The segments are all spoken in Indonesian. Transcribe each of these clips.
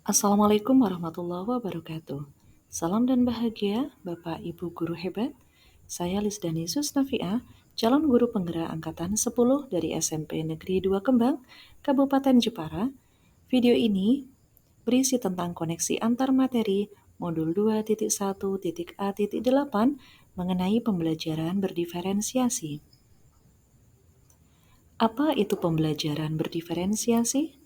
Assalamualaikum warahmatullahi wabarakatuh. Salam dan bahagia, Bapak Ibu guru hebat. Saya Lisdani Susnafiah, calon guru penggerak angkatan 10 dari SMP Negeri 2 Kembang, Kabupaten Jepara. Video ini berisi tentang koneksi antar materi modul 2.1.A.8 mengenai pembelajaran berdiferensiasi. Apa itu pembelajaran berdiferensiasi?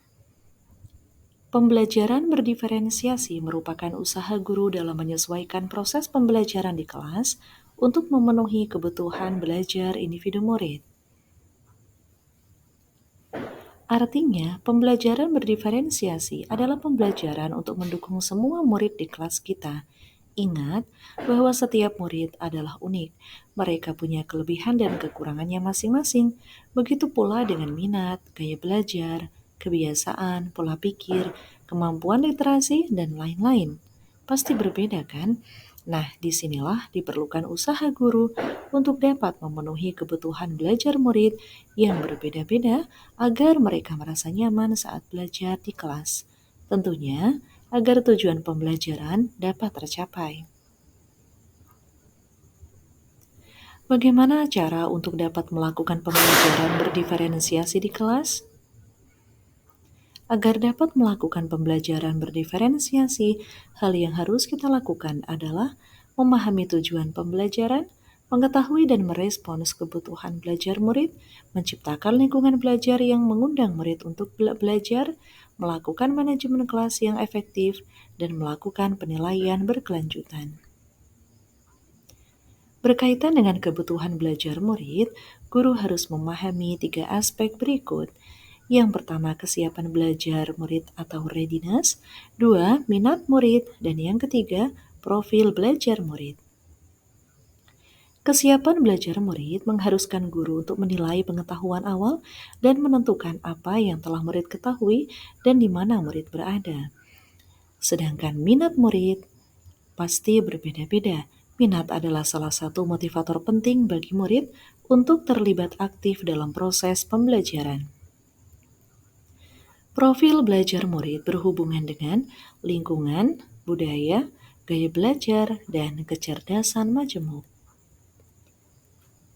Pembelajaran berdiferensiasi merupakan usaha guru dalam menyesuaikan proses pembelajaran di kelas untuk memenuhi kebutuhan belajar individu murid. Artinya, pembelajaran berdiferensiasi adalah pembelajaran untuk mendukung semua murid di kelas kita. Ingat bahwa setiap murid adalah unik. Mereka punya kelebihan dan kekurangannya masing-masing. Begitu pula dengan minat, gaya belajar, kebiasaan, pola pikir, kemampuan literasi, dan lain-lain. Pasti berbeda kan? Nah, disinilah diperlukan usaha guru untuk dapat memenuhi kebutuhan belajar murid yang berbeda-beda agar mereka merasa nyaman saat belajar di kelas. Tentunya, agar tujuan pembelajaran dapat tercapai. Bagaimana cara untuk dapat melakukan pembelajaran berdiferensiasi di kelas? Agar dapat melakukan pembelajaran berdiferensiasi, hal yang harus kita lakukan adalah memahami tujuan pembelajaran, mengetahui dan merespons kebutuhan belajar murid, menciptakan lingkungan belajar yang mengundang murid untuk belajar, melakukan manajemen kelas yang efektif, dan melakukan penilaian berkelanjutan. Berkaitan dengan kebutuhan belajar murid, guru harus memahami 3 aspek berikut. Yang pertama, kesiapan belajar murid atau readiness. 2, minat murid. Dan yang ketiga, profil belajar murid. Kesiapan belajar murid mengharuskan guru untuk menilai pengetahuan awal dan menentukan apa yang telah murid ketahui dan di mana murid berada. Sedangkan minat murid pasti berbeda-beda. Minat adalah salah satu motivator penting bagi murid untuk terlibat aktif dalam proses pembelajaran. Profil belajar murid berhubungan dengan lingkungan, budaya, gaya belajar, dan kecerdasan majemuk.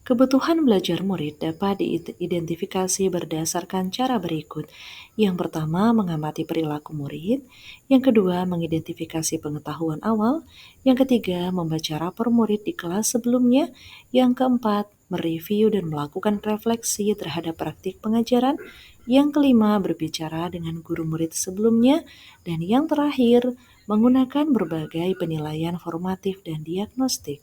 Kebutuhan belajar murid dapat diidentifikasi berdasarkan cara berikut. Yang pertama, mengamati perilaku murid. Yang kedua, mengidentifikasi pengetahuan awal. Yang ketiga, membaca rapor murid di kelas sebelumnya. Yang keempat, mereview dan melakukan refleksi terhadap praktik pengajaran. Yang kelima, berbicara dengan guru murid sebelumnya. Dan yang terakhir, menggunakan berbagai penilaian formatif dan diagnostik.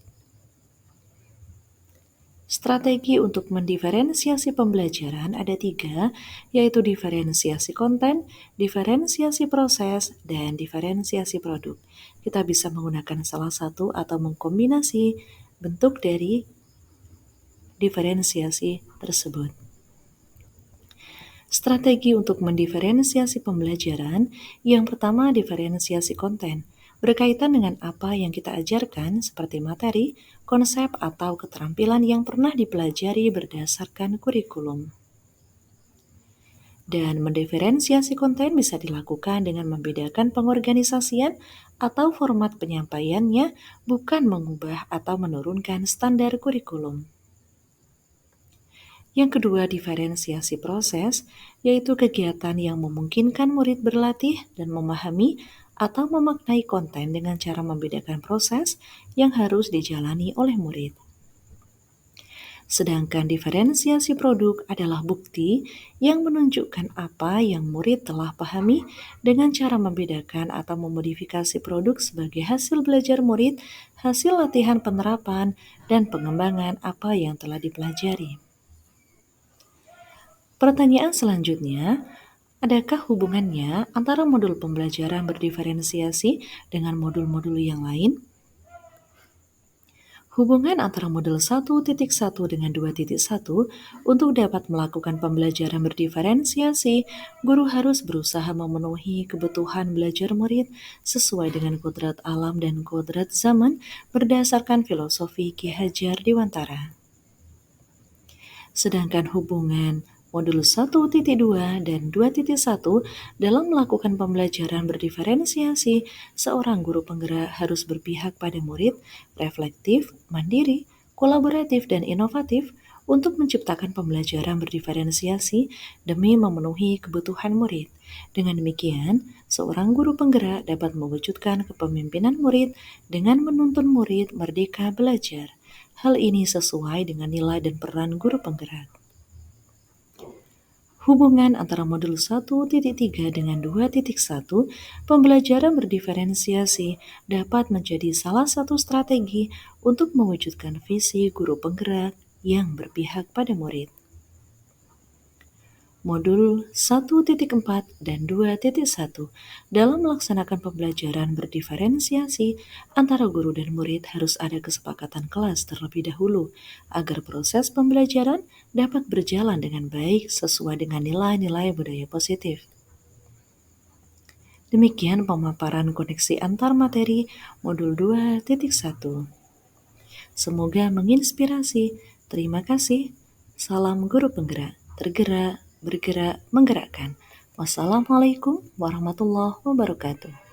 Strategi untuk mendiferensiasi pembelajaran ada 3, yaitu diferensiasi konten, diferensiasi proses, dan diferensiasi produk. Kita bisa menggunakan salah satu atau mengkombinasi bentuk dari diferensiasi tersebut. Strategi untuk mendiferensiasi pembelajaran, yang pertama diferensiasi konten. Berkaitan dengan apa yang kita ajarkan seperti materi, konsep, atau keterampilan yang pernah dipelajari berdasarkan kurikulum. Dan mendiferensiasi konten bisa dilakukan dengan membedakan pengorganisasian atau format penyampaiannya, bukan mengubah atau menurunkan standar kurikulum. Yang kedua, diferensiasi proses, yaitu kegiatan yang memungkinkan murid berlatih dan memahami atau memaknai konten dengan cara membedakan proses yang harus dijalani oleh murid. Sedangkan diferensiasi produk adalah bukti yang menunjukkan apa yang murid telah pahami dengan cara membedakan atau memodifikasi produk sebagai hasil belajar murid, hasil latihan penerapan, dan pengembangan apa yang telah dipelajari. Pertanyaan selanjutnya, adakah hubungannya antara modul pembelajaran berdiferensiasi dengan modul-modul yang lain? Hubungan antara modul 1.1 dengan 2.1 untuk dapat melakukan pembelajaran berdiferensiasi, guru harus berusaha memenuhi kebutuhan belajar murid sesuai dengan kodrat alam dan kodrat zaman berdasarkan filosofi Ki Hajar Dewantara. Sedangkan hubungan Modul 1.2 dan 2.1 dalam melakukan pembelajaran berdiferensiasi, seorang guru penggerak harus berpihak pada murid, reflektif, mandiri, kolaboratif, dan inovatif untuk menciptakan pembelajaran berdiferensiasi demi memenuhi kebutuhan murid. Dengan demikian, seorang guru penggerak dapat mewujudkan kepemimpinan murid dengan menuntun murid merdeka belajar. Hal ini sesuai dengan nilai dan peran guru penggerak. Hubungan antara modul 1.3 dengan 2.1, pembelajaran berdiferensiasi dapat menjadi salah satu strategi untuk mewujudkan visi guru penggerak yang berpihak pada murid. Modul 1.4 dan 2.1 dalam melaksanakan pembelajaran berdiferensiasi antara guru dan murid harus ada kesepakatan kelas terlebih dahulu agar proses pembelajaran dapat berjalan dengan baik sesuai dengan nilai-nilai budaya positif. Demikian pemaparan koneksi antar materi modul 2.1. Semoga menginspirasi. Terima kasih. Salam guru penggerak, tergerak, bergerak, menggerakkan. Wassalamualaikum warahmatullahi wabarakatuh.